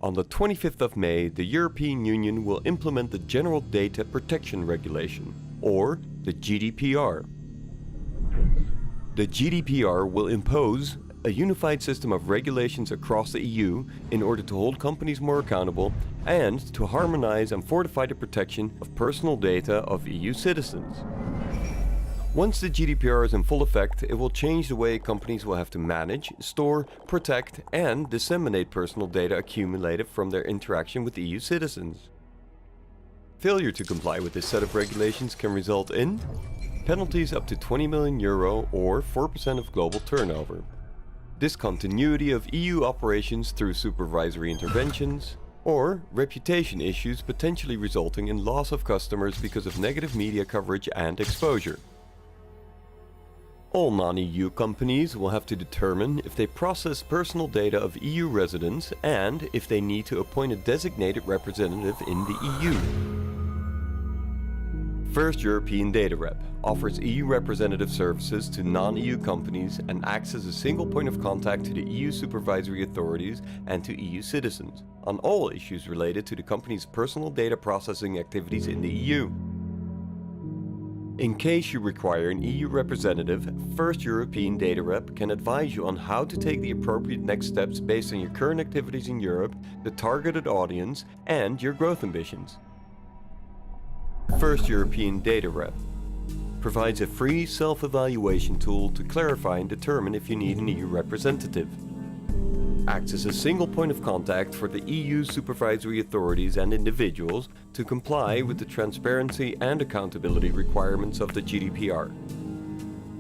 On the 25th of May, the European Union will implement the General Data Protection Regulation, or the GDPR. The GDPR will impose a unified system of regulations across the EU in order to hold companies more accountable and to harmonize and fortify the protection of personal data of EU citizens. Once the GDPR is in full effect, it will change the way companies will have to manage, store, protect, and disseminate personal data accumulated from their interaction with EU citizens. Failure to comply with this set of regulations can result in penalties up to €20 million or 4% of global turnover, discontinuity of EU operations through supervisory interventions, or reputation issues potentially resulting in loss of customers because of negative media coverage and exposure. All non-EU companies will have to determine if they process personal data of EU residents and if they need to appoint a designated representative in the EU. First European Data Rep offers EU representative services to non-EU companies and acts as a single point of contact to the EU supervisory authorities and to EU citizens on all issues related to the company's personal data processing activities in the EU. In case you require an EU representative, First European Data Rep can advise you on how to take the appropriate next steps based on your current activities in Europe, the targeted audience, and your growth ambitions. First European Data Rep provides a free self-evaluation tool to clarify and determine if you need an EU representative. Acts as a single point of contact for the EU supervisory authorities and individuals to comply with the transparency and accountability requirements of the GDPR.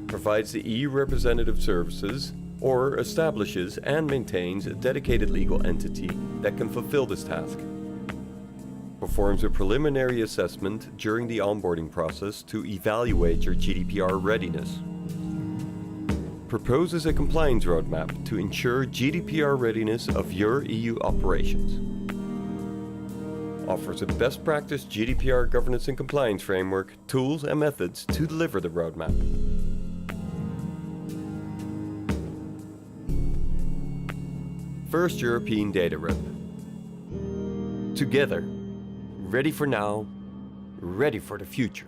Provides the EU representative services or establishes and maintains a dedicated legal entity that can fulfill this task. Performs a preliminary assessment during the onboarding process to evaluate your GDPR readiness. Proposes a compliance roadmap to ensure GDPR readiness of your EU operations. Offers a best practice GDPR governance and compliance framework, tools and methods to deliver the roadmap. First European Data Rep. Together, ready for now, ready for the future.